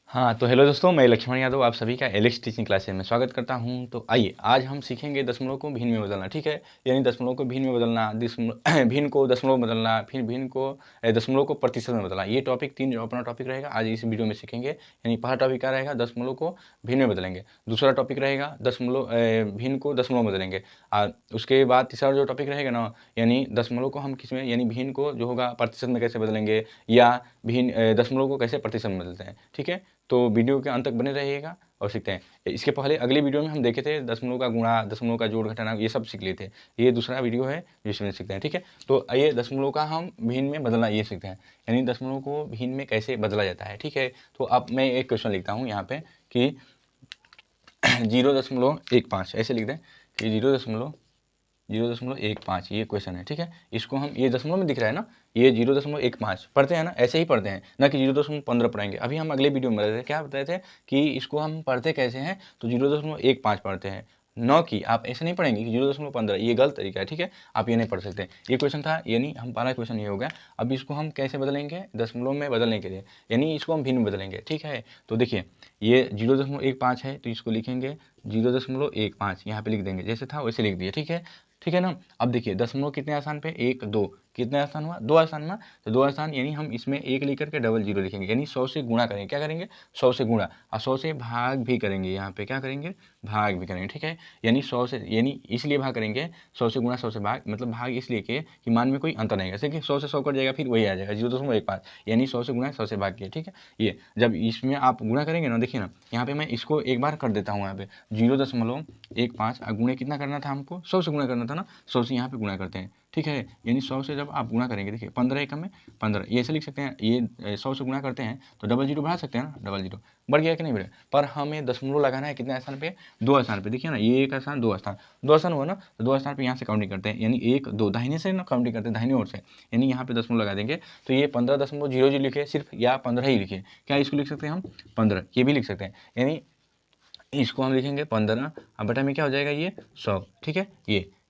हाँ, तो हेलो दोस्तों, मैं लक्ष्मण यादव आप सभी का एलेक्स टीचिंग क्लासेस में स्वागत करता हूँ। तो आइए, आज हम सीखेंगे दशमलव को भिन्न में बदलना, ठीक है? यानी दशमलव को भिन्न में बदलना, भिन्न को दशमलव में बदलना, फिर भिन्न को दशमलव को प्रतिशत में बदलना। ये टॉपिक 3 जो अपना टॉपिक रहेगा, आज इस वीडियो में सीखेंगे। यानी पहला टॉपिक क्या रहेगा? दशमलव को भिन्न में बदलेंगे। दूसरा टॉपिक रहेगा भिन्न को दशमलव में बदलेंगे। उसके बाद तीसरा जो टॉपिक रहेगा ना, यानी दशमलव को हम किसमें, यानी भिन्न को जो होगा प्रतिशत में कैसे बदलेंगे, या भिन्न दशमलव को कैसे प्रतिशत में बदलते हैं, ठीक है? तो वीडियो के अंत तक बने रहिएगा और सीखते हैं। इसके पहले अगली वीडियो में हम देखे थे दशमलव का गुणा, दशमलव का जोड़ घटाना, ये सब सीख लिए थे। ये दूसरा वीडियो है जिसमें सीखते हैं, ठीक है? तो आइए दशमलव का हम भिन्न में बदलना ये सीखते हैं, यानी दशमलव को भिन्न में कैसे बदला जाता है, ठीक है? तो अब मैं एक क्वेश्चन लिखता हूँ यहाँ पे कि 0.15 ऐसे लिख दें कि 0.15 ये क्वेश्चन है, ठीक है? इसको हम, ये दशमलव में दिख रहा है ना, ये 0.15 पढ़ते हैं ना, ऐसे ही पढ़ते हैं ना कि 0.15 पढ़ेंगे। अभी हम अगले वीडियो में बताए थे, क्या बताए थे कि इसको हम पढ़ते कैसे हैं, तो 0.15 पढ़ते हैं, न कि आप ऐसे नहीं पढ़ेंगे कि 0.15। ये गलत तरीका है, ठीक है? आप ये नहीं पढ़ सकते। ये क्वेश्चन था, यानी हम पहला क्वेश्चन ये हो गया। अब इसको हम कैसे बदलेंगे दशमलव में बदलने के लिए, यानी इसको हम भिन्न में बदलेंगे, ठीक है? तो देखिए, ये 0.15 है, तो इसको लिखेंगे 0.15, यहाँ पे लिख देंगे, जैसे था वैसे लिख दिए, ठीक है? ठीक है ना? अब देखिए दशमलव कितने आसान पे, 1 2 कितने आसान हुआ, 2 आसान ना, तो 2 आसान, यानी हम इसमें 1 लिख करके डबल 0 लिखेंगे, यानी 100 से गुणा करेंगे। क्या करेंगे? 100 से गुणा, और 100 से भाग भी करेंगे। यहाँ पे क्या करेंगे? भाग भी करेंगे, ठीक है? यानी 100 से, यानी इसलिए भाग करेंगे, 100 से गुणा 100 से भाग, मतलब भाग इसलिए कि मान में कोई अंतर नहीं है, जैसे कि 100 से 100 कट जाएगा, फिर वही आ जाएगा 0.15, यानी 100 से गुणा 100 से भाग किया, ठीक है? ये जब इसमें आप गुणा करेंगे ना, देखिए ना, यहाँ पे मैं इसको एक बार कर देता हूँ। यहाँ पे 0.15 गुणे कितना करना था हमको, 100 से गुणा करना था ना, 100 से यहाँ पे गुणा करते हैं, ठीक है? यानी 100 से जब आप गुणा करेंगे, देखिए 15 एकम में 15, ये ऐसे लिख सकते हैं। ये 100 से गुणा करते हैं तो डबल 0 बढ़ा सकते हैं ना, डबल 0 बढ़ गया कि नहीं बढ़ा? पर हमें दशमलव लगाना है कितने स्थान पे? 2 स्थान पे। देखिए ना, ये एक स्थान, 2 स्थान, 2 स्थान हुआ ना, तो 2 स्थान पे यहाँ से काउंटिंग करते हैं, यानी 1 2 दाहिने से ना काउंटिंग करते हैं, दाहिने ओर से, यानी यहाँ पे दशमलव लगा देंगे। तो ये 15.00 लिखे सिर्फ, या 15 ही लिखे, क्या इसको लिख सकते हैं हम 15, ये भी लिख सकते हैं। यानी इसको हम लिखेंगे 15, अब बटा में क्या हो जाएगा, ये 100, ठीक है?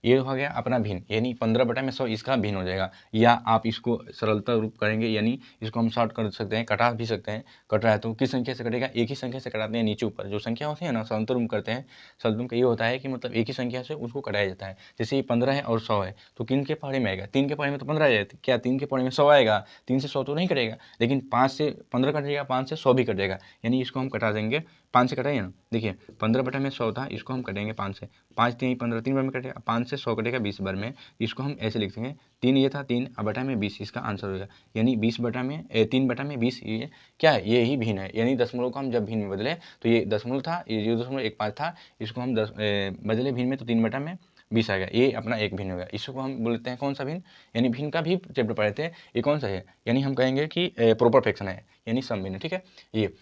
ये हो गया अपना भिन्न, यानी 15 बटा में 100 इसका भिन्न हो जाएगा। या आप इसको सरलता रूप करेंगे, यानी इसको हम शॉर्ट कर सकते हैं, कटा भी सकते हैं। कट रहा है तो किस संख्या से कटेगा? एक ही संख्या से कटाते हैं, नीचे ऊपर जो संख्या होती है ना, सरलता रूप करते हैं। सरलता का ये होता है कि मतलब एक ही संख्या से उसको कटाया जाता है। जैसे ये 15 है और 100 है, तो किन के पहाड़े में आएगा? 3 के पहाड़े में तो 15 आ जाएगा, क्या 3 के पहाड़े में 100 आएगा? 3 से 100 तो नहीं कटेगा, लेकिन 5 से 15 कट जाएगा, 5 से 100 भी कट जाएगा, यानी इसको हम कटा देंगे। 5 से कटाइए ना, देखिए 15 बटा में 100 था, इसको हम कटेंगे 5 से, 5 3 15, 3 बार में कटेगा, 5 से 100 कटेगा 20 बार में, इसको हम ऐसे लिख देंगे 3 ये था 3, अब बटा में 20, इसका आंसर होगा, यानी 20 बटा में 3 बटा में 20, ये क्या है? ये ही भिन्न है। यानी दशमलव को हम जब भिन्न में बदले, तो ये दशमलव था, ये 0.15 था, इसको हम बदले भिन्न में, तो 3 बटा में 20 आ गया, ये अपना एक भिन्न हो गया। इसको हम बोलते हैं कौन सा भिन्न, यानी भिन्न का भी चैप्टर पढ़े थे, ये कौन सा है, यानी हम कहेंगे कि प्रॉपर फ्रैक्शन है, यानी सम भिन्न, ठीक है? ये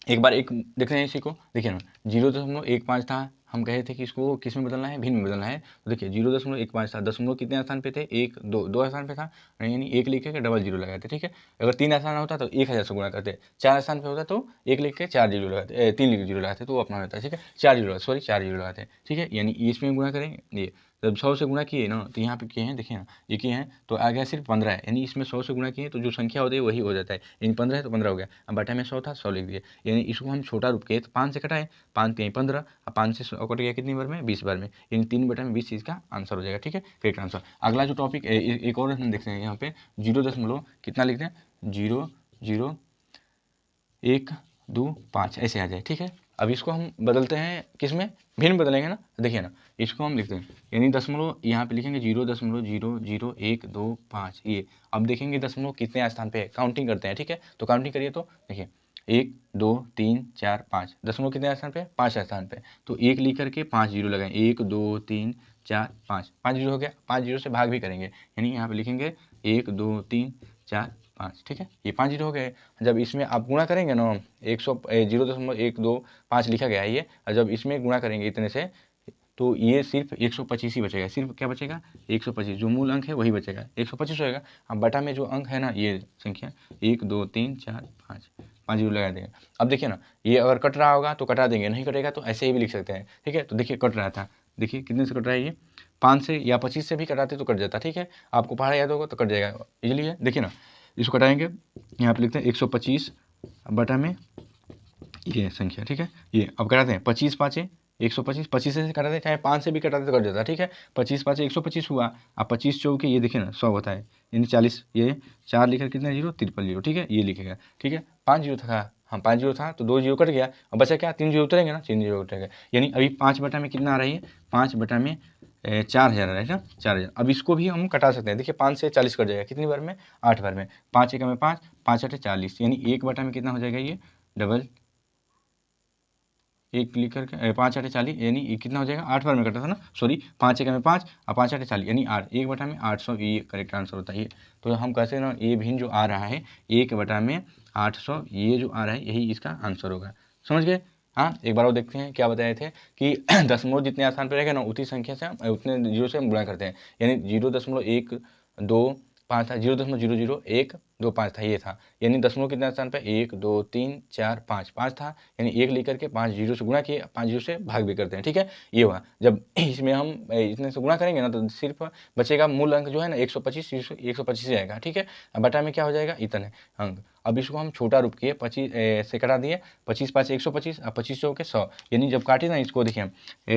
एक बार एक देख रहे हैं इसी को, देखिए ना, 0.15 था, हम कहे थे कि इसको किस में बदलना है, भिन्न में बदलना है। तो देखिए 0.15 था, दशमलव कितने स्थान पे थे? 1 2 2 स्थान पे था, यानी 1 लिख के डबल 0 लगाते, ठीक है? अगर 3 स्थान होता तो 1000 से गुणा करते, 4 स्थान पे होता तो 1 लिख के 4 जीरो लगाते, 3 लिख 0 लगाते, तो वो अपना होता है, ठीक है? 4 जीरो लगाते हैं, ठीक है? यानी इसमें गुणा करेंगे, ये जब 100 से गुणा किए ना, तो यहाँ पे किए हैं, देखिए ना, ये किए हैं, तो आ गया सिर्फ 15 है, यानी इसमें 100 से गुणा किए तो जो संख्या होती है वही हो जाता है, यानी 15 है तो 15 हो गया। अब बटा में 100 था, 100 लिख दिए, यानी इसको हम छोटा रूप किए तो 5 से कटाए, 5 3 15, अब 5 से 100 कट गया कितनी बार में? 20 बार में, यानी 3 बटा में 20 इसका आंसर हो जाएगा, ठीक है? Correct answer. अगला जो टॉपिक एक और हम देखते हैं, यहाँ पे 0 कितना लिखते हैं, 0.00125 ऐसे आ जाए, ठीक है? अब इसको हम बदलते हैं किस में, भिन्न बदलेंगे ना, देखिए ना, इसको हम लिखते हैं, यानी दशमलव यहाँ पे लिखेंगे 0.00125, ये अब देखेंगे दशमलव कितने स्थान पे है, काउंटिंग करते हैं, ठीक है? तो काउंटिंग करिए, तो देखिए 1 2 3 4 5, दशमलव कितने स्थान पे? 5 स्थान पे, तो 1 लिख करके 5 जीरो लगाएं, 1 2 3 4 5, 5 जीरो हो गया, 5 जीरो से भाग भी करेंगे, यानी यहाँ पे लिखेंगे 1 2 3 4 5, ठीक है? ये 5 जीरो हो गए। जब इसमें आप गुणा करेंगे ना, 0.125 लिखा गया है ये, और जब इसमें गुणा करेंगे इतने से, तो ये सिर्फ 125 ही बचेगा, सिर्फ क्या बचेगा? 125, जो मूल अंक है वही बचेगा, 125 होएगा। अब बटा में जो अंक है ना, ये संख्या 1 2 3 4 5, 5 जीरो लगा देंगे। अब देखिए ना, ये अगर कट रहा होगा तो कटा देंगे, नहीं कटेगा तो ऐसे ही भी लिख सकते हैं, ठीक है? तो देखिए कट रहा था, देखिए कितने से कट रहा है, ये 5 से या 25 से भी कटाते तो कट जाता, ठीक है? आपको पहाड़ा याद होगा तो कट जाएगा इजीली है। देखिए ना, इसको कटाएंगे, यहाँ पे लिखते हैं 125 बटा में ये संख्या, ठीक है। ये अब कराते हैं 25 पाँचे 125, 25 से कटाते हैं, चाहे 5 से भी कटाते तो कट जाता है, ठीक है। 25 पाँचे 125 हुआ। अब 25 चौके ये देखिए ना 100 होता है, यानी 40, ये 4 लिखकर कितना जीरो, 53 जीरो, ठीक है, ये लिखेगा, ठीक है। 5 जीरो था, हाँ 5 जीरो था तो 2 जीरो कट गया, अब बचा क्या, 3 जीरो उतरेंगे ना, 3 जीरो उतरेंगे, यानी अभी 5 बटा में कितना आ रही है, 5 बटा में 4000 आ रहा है ना, 4000। अब इसको भी हम कटा सकते हैं, देखिए 5 से 40 कट जाएगा, कितनी बार में, 8 बार में, 5 एकम में 5, 5 8 40, यानी 1 बटा में कितना हो जाएगा, ये डबल एक लिख करके 5 8 40, यानी ये कितना हो जाएगा, 8 बार में कटा था ना, सॉरी 5 एकम में 5 और 5 8 40, यानी 8, 1 बटा में 800, ये करेक्ट आंसर होता है ये। तो हम कहते हैं ना, ये भिन्न जो आ रहा है 1 बटा में 800, ये जो आ रहा है यही इसका आंसर होगा, समझ गए। हाँ, एक बार और देखते हैं क्या बताए थे कि दशमलव जितने आसान पे रहेगा ना, उतनी संख्या से हम उतने जीरो से हम गुणा करते हैं, यानी 0.125 था, 0.000125 था, ये था, यानी दशमलव कितने आसान पे, 1 2 3 4 5, 5 था, यानी 1 लिख करके 5 जीरो से गुणा किए, 5 जीरो से भाग भी करते हैं, ठीक है। ये हुआ, जब इसमें हम इतने से गुणा करेंगे ना तो सिर्फ बचेगा मूल अंक जो है ना 125, 125 ही आएगा, ठीक है। बटा में क्या हो जाएगा, इतने अंक। अब इसको हम छोटा रूप किए, 25 से कटा दिए, 25 5 125 और 25 चौके 100, यानी जब काटे ना इसको देखिए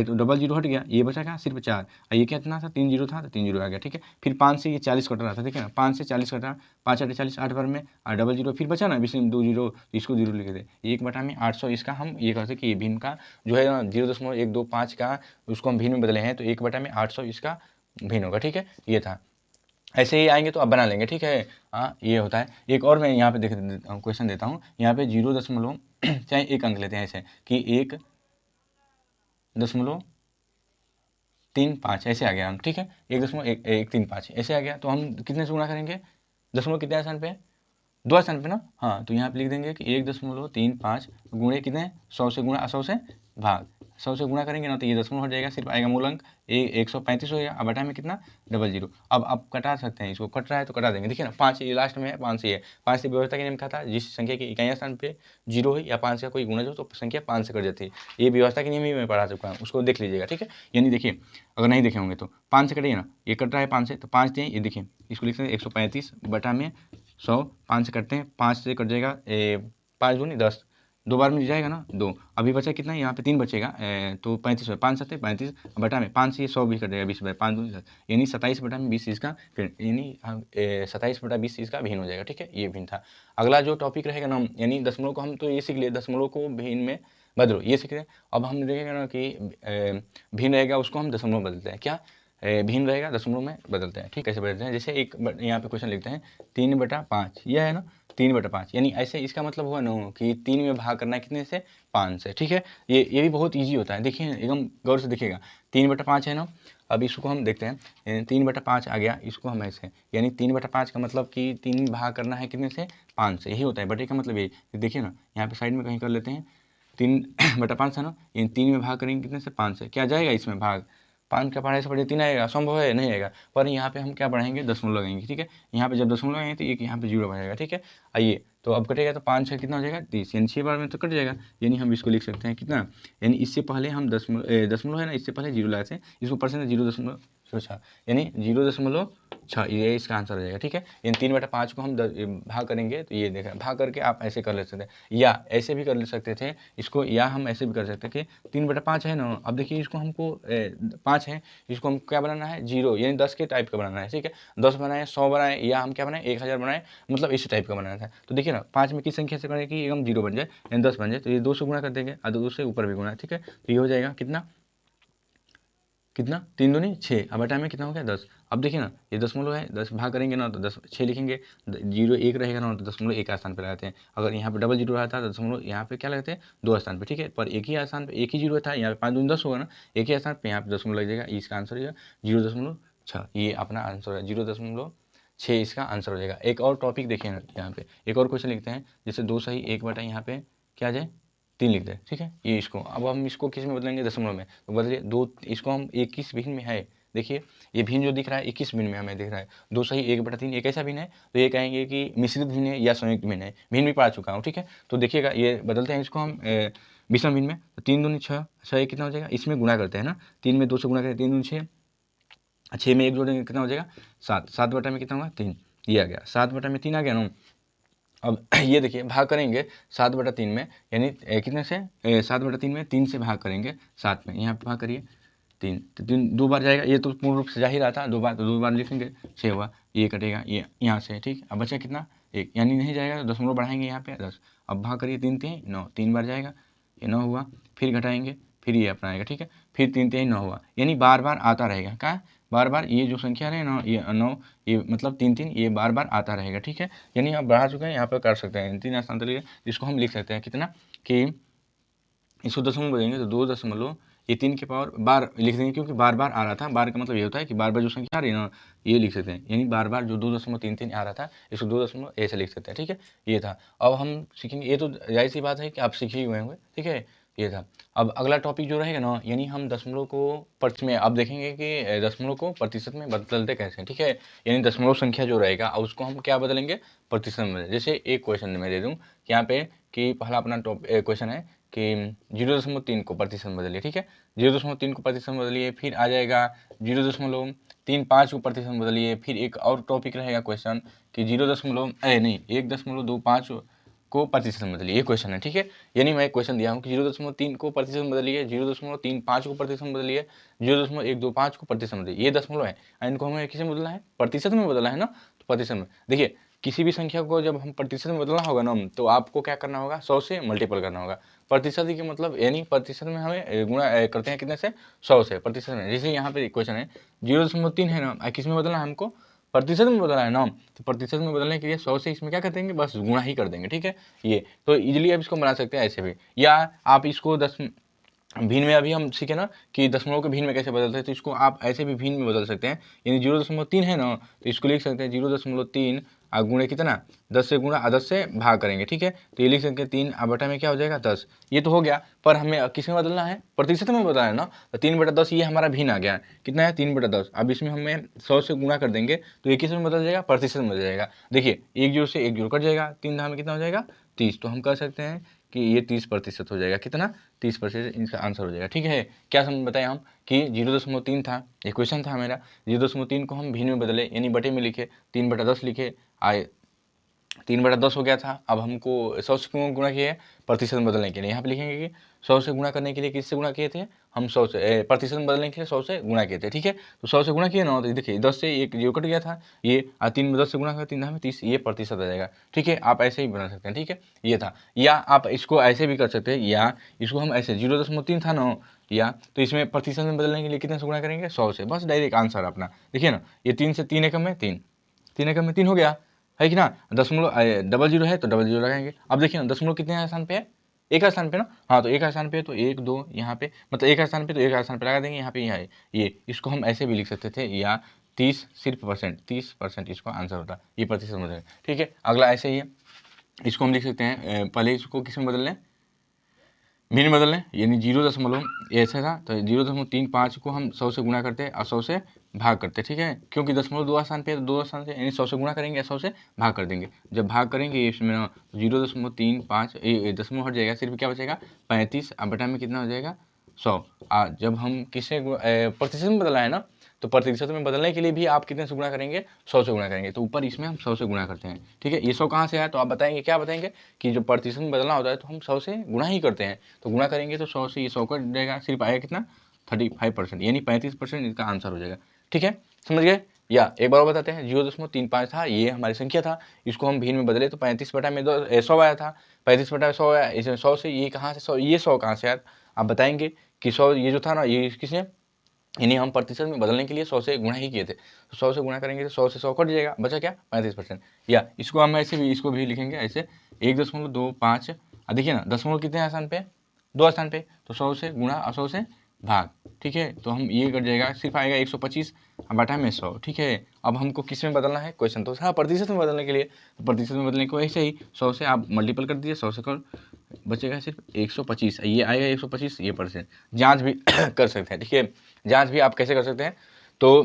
तो डबल जीरो हट गया, ये बचा क्या, सिर्फ 4, और ये कितना था, 3 जीरो था तो 3 जीरो आ गया, ठीक है। फिर 5 से ये 40 कट रहा था, देखिए ना 5 से 40 कटा, 5 8 40, 8 बार में, और डबल जीरो फिर बचा ना, इसमें 2 जीरो, तो इसको जीरो लिखे थे, 1 बटा में 800, इसका हम ये कहते कि ये भिन्न का जो है ना 0.125 का उसको हम भिन्न में बदले हैं, तो 1 बटा में 800 इसका भिन्न होगा, ठीक है। ये था, ऐसे ही आएंगे तो अब बना लेंगे, ठीक है। हाँ, ये होता है। एक और मैं यहाँ पे देख क्वेश्चन देता हूँ, यहाँ पे 0 चाहे एक अंक लेते हैं, ऐसे कि 1.35 ऐसे आ गया हम, ठीक है, 1.135 ऐसे आ गया, तो हम कितने से गुणा करेंगे, दशमलव कितने स्थान पे है, 2 स्थान पे ना, हाँ, तो यहाँ पे लिख देंगे कि 1.35 गुणे कितने, 100 से गुणा, 100 से भाग, 100 से गुणा करेंगे ना तो ये दशमलव हो जाएगा, सिर्फ आएगा मूल अंक 135 हो गया, अब बटा में कितना, डबल जीरो। अब आप कटा सकते हैं, इसको कट रहा है तो कटा देंगे, देखिए ना 5 ये लास्ट में है, 5 से है, 5 से व्यवस्था के नियम क्या था, जिस संख्या के इकाई स्थान पे जीरो है या 5 का कोई गुणज हो तो संख्या 5 से कट जाती है, ये व्यवस्था के नियम ही मैं पढ़ा चुका हूँ, उसको देख लीजिएगा, ठीक है। यानी देखिए अगर नहीं देखे होंगे तो 5 से कटिए ना, ये कट रहा है 5 से, तो 5 दें, ये देखिए इसको लिखते हैं 135 बटा में 100, 5 से कटते हैं, 5 से कट जाएगा 5 दूनी 10, 2 बार में जाएगा ना 2, अभी बचा कितना, यहाँ पे 3 बचेगा, तो 35 है, 5 7 35 बटा में 5 से 100 भी कट जाएगा, 20 बाय 5 दूनी 10, यानी 27 बटा में 20 इसका फिर, यानी 27 बटा 20 इसका भिन्न हो जाएगा, ठीक है। ये भिन्न था। अगला जो टॉपिक रहेगा ना, यानी दशमलव को हम तो ये सीख लिए, दशमलव को भिन्न में बदलो, ये सीख रहे। अब हम देखेंगे ना कि भिन्न रहेगा उसको हम दशमलव में बदलते हैं, क्या भिन्न रहेगा दशमलव में बदलते हैं, ठीक, कैसे बदलते हैं, जैसे एक यहाँ पे क्वेश्चन लिखते हैं 3/5, यह है ना 3/5, यानी ऐसे इसका मतलब हुआ ना कि 3 में भाग करना है कितने से, 5 से, ठीक है। ये भी बहुत ईजी होता है, देखिए एकदम गौर से देखिएगा, 3/5 है ना। अब इसको हम देखते हैं 3/5 आ गया, इसको हम ऐसे, यानी 3/5 का मतलब कि 3 भाग करना है कितने से, 5 से, यही होता है। बटे का मतलब ये देखिए ना, यहाँ पे साइड में कहीं कर लेते हैं, 3/5 है ना, यानी 3 में भाग करेंगे कितने से, 5 से, क्या जाएगा इसमें भाग, 5 का पढ़ाई से पढ़े 3 आएगा, संभव है नहीं आएगा, पर यहाँ पे हम क्या बढ़ाएंगे, दशमलव लगाएंगे, ठीक है। यहाँ पे जब दशमलव लगाएंगे तो एक यहाँ पे जीरो बढ़ेगा, ठीक है। आइए तो अब कटेगा तो 5 6 कितना हो जाएगा, 30, यानी 6 बार में तो कट जाएगा, यानी हम इसको लिख सकते हैं कितना, यानी इससे पहले हम दशमलव है ना, इससे पहले जीरो लगाते हैं, इसको परसेंट 0.6, यानी 0.6, ये इसका आंसर हो जाएगा, ठीक है। यानी 3/5 को हम भाग करेंगे तो ये देखा, भाग करके आप ऐसे कर ले सकते हैं, या ऐसे भी कर ले सकते थे इसको, या हम ऐसे भी कर सकते हैं कि 3/5 है ना, अब देखिए इसको हमको 5 है, इसको हम क्या बनाना है, जीरो, यानी 10 के टाइप का बनाना है, ठीक है। 10 बनाए, 100 बनाए, या हम क्या बनाए, 1000 बनाए, मतलब इस टाइप का बनाना था। तो देखिए ना 5 में किस संख्या से करें कि एकदम जीरो बन जाए, यानी 10 बन जाए, तो ये 2 से गुणा कर देंगे, और 2 से ऊपर भी गुणा, ठीक है। तो ये हो जाएगा कितना, कितना, 3 दूनी 6, अब बटा में कितना हो गया, 10। अब देखिए ना ये दशमलव है, 10 भाग करेंगे ना तो 10 6 लिखेंगे, 0 1 रहेगा ना तो दशमलव एक स्थान पर लगाते हैं, अगर यहाँ पे डबल जीरो रहता है तो दशमलव यहाँ पे क्या लगाते हैं, 2 स्थान पे, ठीक है। पर एक ही स्थान पे एक ही जीरो था, यहाँ पे 5 दूनी 10 होगा ना, एक ही स्थान पे यहाँ पे दशमलव लग जाएगा, इसका आंसर हो जाएगा 0.6, ये अपना आंसर है 0.6, इसका आंसर हो जाएगा। एक और टॉपिक देखिए ना, यहाँ पे एक और क्वेश्चन लिखते हैं, जैसे 2 सही 1 बटा यहाँ पे क्या आ जाए, 3 लिख दें, ठीक है। ये इसको अब हम इसको किस में बदलेंगे, दशमलव में, तो बदलिए 2, इसको हम 21 भिन्न में है, देखिए ये भिन्न जो दिख रहा है 21 भिन्न में हमें दिख रहा है, 2 सही 1/3 एक ऐसा भिन्न है, तो ये कहेंगे कि मिश्रित भिन्न है या संयुक्त भिन्न है, भिन्न भी पढ़ा चुका हूँ, ठीक है। तो देखिएगा ये बदलते हैं इसको हम विषम भिन्न में, तो 3 दूनी 6, 6 एक कितना हो जाएगा, इसमें गुणा करते हैं ना, 3 में 2 से गुणा करें, 3 दूनी 6, 6 में 1 जोड़ेंगे कितना हो जाएगा, 7, 7 बटा में कितना होगा, 3, ये आ गया, 7 बटा में 3 आ गया ना। अब ये देखिए भाग करेंगे 7/3 में, यानी कितने से 7/3 में 3 से भाग करेंगे 7 में, यहाँ पे भाग करिए 3, तो 3 2 बार जाएगा, ये तो पूर्ण रूप से जा ही रहा था, 2 बार तो 2 बार लिखेंगे 6 हुआ, ये कटेगा ये यहाँ से, ठीक। अब बचा कितना 1, यानी नहीं जाएगा तो दशमलव बढ़ाएंगे यहाँ पे 10। अब भाग करिए 3 3 9, 3 बार जाएगा, ये 9 हुआ, फिर घटाएंगे, फिर ये अपना आएगा, ठीक है। फिर 3 3 9 हुआ, यानी बार बार आता रहेगा, क्या बार बार ये जो संख्या है 9, ये 9, ये मतलब 3 3 ये बार बार आता रहेगा, ठीक है। यानी आप बढ़ा चुके हैं, यहाँ पर कर सकते हैं 3 आसान तरीके, इसको हम लिख सकते हैं कितना कि इसको दशमलव बदलेंगे तो 2 दशमलव ये 3 के पावर बार लिख देंगे, क्योंकि बार बार आ रहा था, बार का मतलब ये होता है कि बार बार जो संख्या आ रही है ना ये लिख सकते हैं, यानी बार बार जो 2.33 आ रहा था इसको 2 ऐसे लिख सकते हैं, ठीक है। ये था। अब हम सीखेंगे, ये तो जाहिर सी बात है कि आप सीखे ही हुए होंगे, ठीक है। ये था। अब अगला टॉपिक जो रहेगा ना, यानी हम दशमलव को प्रतिशत में अब देखेंगे कि दशमलव को प्रतिशत में बदलते कैसे हैं, ठीक है। यानी दशमलव संख्या जो रहेगा और उसको हम क्या बदलेंगे, प्रतिशत में। जैसे एक क्वेश्चन मैं दे दूँ यहाँ पे कि पहला अपना क्वेश्चन है कि 0.3 को प्रतिशत में बदलिए, ठीक है। 0.3 को प्रतिशत में बदलिए, फिर आ जाएगा 0.35 को प्रतिशत में बदलिए, फिर एक और टॉपिक रहेगा क्वेश्चन कि 1.25 को प्रतिशत में बदलिए, ये क्वेश्चन है, ठीक है। यानी मैं एक क्वेश्चन दिया हूँ कि 0.3 को प्रतिशत में बदलिए, 0.35 को प्रतिशत में बदलिए, 0.125 को प्रतिशत में बदलिए, ये दशमलव है, इनको हमें किसी में बदलना है, प्रतिशत में बदलना है ना, तो प्रतिशत में। देखिए किसी भी संख्या को जब हम प्रतिशत में बदलना होगा ना, तो आपको क्या करना होगा, 100 से मल्टीपल करना होगा। प्रतिशत के मतलब यानी प्रतिशत में हमें गुणा करते हैं कितने से, 100 से, प्रतिशत में। जैसे यहाँ पे क्वेश्चन है 0.3 है ना, किस में बदलना है हमको, प्रतिशत में बदलना है ना, तो प्रतिशत में बदलने के लिए 100 से इसमें क्या कर देंगे, बस गुणा ही कर देंगे, ठीक है। ये तो इजीली आप इसको बना सकते हैं ऐसे भी, या आप इसको भिन्न में अभी हम सीखे ना कि दशमलव के भिन्न में कैसे बदलते हैं, तो इसको आप ऐसे भी भिन्न में बदल सकते हैं। यानी 0.3 है ना, तो इसको लिख सकते हैं 0.3 गुणे कितना 10 से गुणा 10 से भाग करेंगे, ठीक है। तो ये लिख सकते हैं 3 बटा में क्या हो जाएगा 10, ये तो हो गया। पर हमें किस में बदलना है, प्रतिशत में बदलना है ना, तो 3/10 ये हमारा भिन्न आ गया, कितना है 3/10। अब इसमें हमें 100 से गुणा कर देंगे तो ये किस में बदल जाएगा, प्रतिशत में बदल जाएगा। देखिए 1 0 से 1 0 कट जाएगा, 3 में कितना हो जाएगा 30, तो हम कह सकते हैं कि ये 30% हो जाएगा, कितना 30% इनका आंसर हो जाएगा, ठीक है। क्या समझ बताएं हम कि 0.3 था, ये क्वेश्चन था मेरा, 0.3 को हम भिन्न में बदले, यानी बटे में लिखे, 3/10 लिखे, आए 3/10 हो गया था। अब हमको 100 से क्यों गुणा किया है, प्रतिशत में बदलने के लिए। यहाँ पे लिखेंगे कि 100 से गुणा करने के लिए किससे गुणा किए थे, हम 100 से प्रतिशत में बदलने के लिए 100 से गुणा किए थे, ठीक है। तो 100 से गुणा किए ना, तो देखिए 10 से 1 0 कट गया था, ये 3 में 10 से गुणा कर 3 में 30, ये प्रतिशत आ जाएगा, ठीक है। आप ऐसे ही बना सकते हैं, ठीक है। ये था। या आप इसको ऐसे भी कर सकते हैं, या इसको हम ऐसे 0.3 था ना, या तो इसमें प्रतिशत में बदलने के लिए कितने से गुणा करेंगे, 100 से, बस डायरेक्ट आंसर अपना। देखिए ना, ये 3 से 3 एकम में 3, 3 एकम में 3 हो गया, है कि ना। दशमलव 00 है तो 00 लगाएंगे। अब देखिए ना दशमलव कितने स्थान पे है, एक स्थान पे ना, हाँ तो एक स्थान पे, तो 1 2 यहाँ पे, मतलब एक स्थान पे तो एक स्थान पे लगा देंगे, यहाँ पे यहाँ है ये, इसको हम ऐसे भी लिख सकते थे, या 30 सिर्फ परसेंट, 30% इसको आंसर होता, ये प्रतिशत में, ठीक है। अगला ऐसे ही है, इसको हम लिख सकते हैं, पहले इसको किस में बदल लें, भिन्न बदल लें, यानी 0. ऐसा था तो 0.35 को हम 100 से गुणा करते हैं और 100 से भाग करते, ठीक है। क्योंकि दशमलव 2 स्थान पे है तो 2 स्थान से, यानी 100 से गुणा करेंगे, 100 से भाग कर देंगे। जब भाग करेंगे इसमें 0.35 दशमलव हट जाएगा, सिर्फ क्या बचेगा 35, अब बटा में कितना हो जाएगा 100। जब हम किसे प्रतिशत में बदला है ना, तो प्रतिशत में बदलने के लिए भी आप कितने से गुणा करेंगे, 100 से गुणा करेंगे, तो ऊपर इसमें हम 100 से गुणा करते हैं, ठीक है। ये 100 कहाँ से आया, तो आप बताएंगे, क्या बताएंगे कि जो प्रतिशत में बदलना होता है तो हम 100 से गुणा ही करते हैं, तो गुणा करेंगे तो 100 से ये 100 कट जाएगा, सिर्फ आएगा कितना 35%, यानी 35% इसका आंसर हो जाएगा, ठीक है। समझ गए। या एक बार और बताते हैं, 0.35 था, ये हमारी संख्या था, इसको हम भिन्न में बदले तो 35 बटा में 100 आया था, 35 बटा 100 आया, इसमें 100 से ये कहाँ से 100, ये 100 कहाँ से आया, आप बताएंगे कि 100 ये जो था ना, ये किसने, यानी हम प्रतिशत में बदलने के लिए 100 से गुणा ही किए थे, तो 100 से गुणा करेंगे तो 100 से 100 कट जाएगा, बचा क्या 35%। या इसको हम ऐसे भी, इसको भी लिखेंगे ऐसे 1.25। देखिए ना दशमलव कितने स्थान पे, 2 स्थान पे, तो 100 से गुणा और 100 से भाग, ठीक है। तो हम ये कट जाएगा, सिर्फ आएगा 125 बटा में 100, ठीक है। अब हमको किस में बदलना है क्वेश्चन, तो हाँ प्रतिशत में बदलने के लिए, तो प्रतिशत में बदलने को ऐसे ही 100 से आप मल्टीपल कर दीजिए, 100 से कर बचेगा सिर्फ 125, ये आएगा 125, ये परसेंट। जाँच भी कर सकते हैं, ठीक है। जाँच भी आप कैसे कर सकते हैं, तो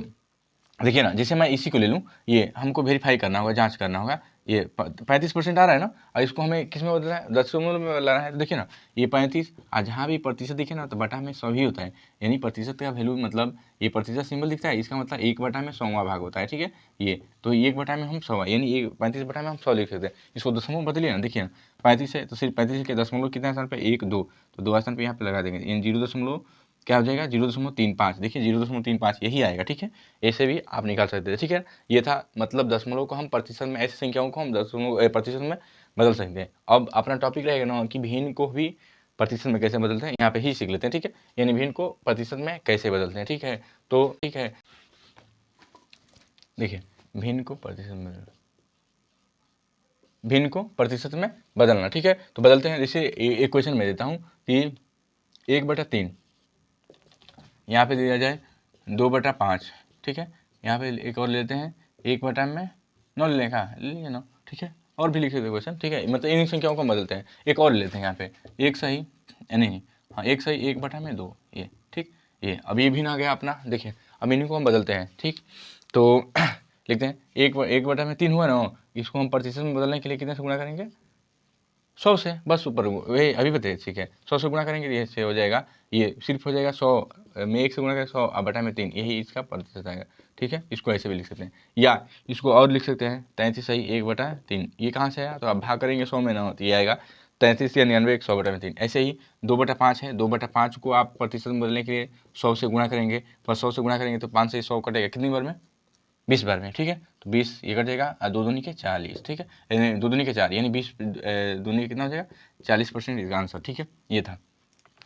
देखिए ना, जैसे मैं इसी को ले लूँ, ये हमको वेरीफाई करना होगा, जांच करना होगा, ये 35% आ रहा है ना, और इसको हमें किस में बदलना है, दशमलव में बदलना है। तो देखिए ना ये 35, और जहाँ भी प्रतिशत दिखे ना तो बटा में 100 ही होता है, यानी प्रतिशत का वैल्यू मतलब ये प्रतिशत सिंबल दिखता है, इसका मतलब 1 बटा में 100वां भाग होता है, ठीक है। ये तो 1 बटा में हम 100, यानी 35 बटा में हम 100 लिख सकते हैं। इसको दशमलव बदलिए ना, देखिए ना 35 है तो सिर्फ 35 के दशमलव कितने स्थान पे 1 2, तो 2 स्थान पे यहाँ पे लगा देंगे, यानी 0 क्या हो जाएगा 0.35, देखिए 0.35 यही आएगा, ठीक है। ऐसे भी आप निकाल सकते थे, ठीक है। ये था मतलब दशमलव को हम प्रतिशत में, ऐसी संख्याओं को हम दशमलव प्रतिशत में बदल सकते हैं। अब अपना टॉपिक रहेगा ना कि भिन्न को भी प्रतिशत में कैसे बदलते हैं, यहाँ पे ही सीख लेते हैं, ठीक है। यानी भिन्न को प्रतिशत में कैसे बदलते हैं, ठीक है। तो ठीक है, देखिए भिन्न को प्रतिशत में, भिन्न को प्रतिशत में बदलना, ठीक है। तो बदलते हैं, जैसे एक क्वेश्चन मैं देता हूँ कि 1/3 यहाँ पे दिया जाए 2/5, ठीक है। यहाँ पे एक और लेते हैं 1/9 ले लेगा, ले लीजिए ना, ठीक है। और भी लिख सकते क्वेश्चन, ठीक है, मतलब इन संख्याओं को बदलते हैं। एक और लेते हैं यहाँ पे 1 सही नहीं, हाँ 1 सही 1/2, ये ठीक। ये अब ये भी ना आ गया अपना, देखिए अब इन्हीं को हम बदलते हैं, ठीक। तो लिखते हैं 1/3 हुआ ना, इसको हम प्रतिशत में बदलने के लिए कितने से गुणा करेंगे, 100 से, बस ऊपर वही अभी बताइए, ठीक है। 100 से गुणा करेंगे ये से हो जाएगा, ये सिर्फ हो जाएगा 100 में 1 से गुणा करें 100 और बटा में 3, यही इसका प्रतिशत आएगा, ठीक है। इसको ऐसे भी लिख सकते हैं, या इसको और लिख सकते हैं 33 सही 1/3, ये कहाँ से आया, तो आप भाग करेंगे 100 में ना, तो ये आएगा 33 या 99 100/3। ऐसे ही 2/5 है, 2/5 को आप प्रतिशत में बदलने के लिए 100 से गुणा करेंगे, पर 100 से गुणा करेंगे तो 5 से 100 कटेगा कितनी बार में, 20 बार में, ठीक है। तो 20 ये कट जाएगा, 2 दूनी के 40, ठीक है, 2 दूनी के 4, यानी 20 दूनी के कितना हो जाएगा 40% इसका आंसर, ठीक है। ये था,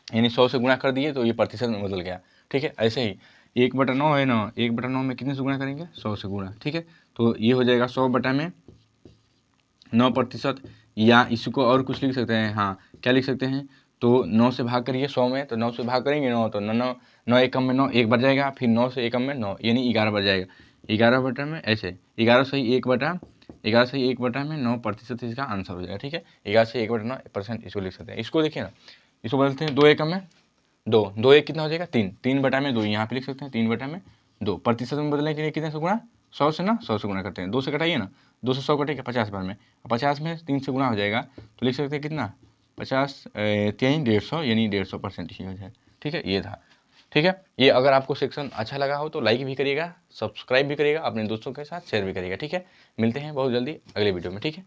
यानी 100 से गुणा कर दिए तो ये प्रतिशत में बदल गया, ठीक है। ऐसे ही 1/9 है ना, 1/9 में कितने से गुणा करेंगे 100 से गुणा, ठीक है। तो ये हो जाएगा 100/9%, या इसको और कुछ लिख सकते हैं, हाँ क्या लिख सकते हैं, तो 9 से भाग करिए 100 में, तो 9 से भाग करेंगे 9, तो 9 9 एकम में 9 1 बढ़ जाएगा, फिर 9 से एकम में 9 यानी 11 बढ़ जाएगा, 11 में ऐसे 11 सही 1 में 9% इसका आंसर हो जाएगा, ठीक है। 11 से 1/9% इसको लिख सकते हैं। इसको देखिए ना, इसको बदलते हैं 2 एकम में 2, 2 एक कितना हो जाएगा 3, 3/2 यहाँ पे लिख सकते हैं 3/2, प्रतिशत में बदलने के लिए कितने से गुणा 100 से ना, 100 से गुणा करते हैं, 2 से कटाइए ना, 2 से 100 कटेगा 50 बार में, 50 में 3 से गुणा हो जाएगा, तो लिख सकते हैं कितना 50 3 150, यानी 150% ही हो जाए, ठीक है। ये था, ठीक है। ये अगर आपको सेक्शन अच्छा लगा हो तो लाइक भी करिएगा, सब्सक्राइब भी करिएगा, अपने दोस्तों के साथ शेयर भी करिएगा, ठीक है। मिलते हैं बहुत जल्दी अगले वीडियो में, ठीक है।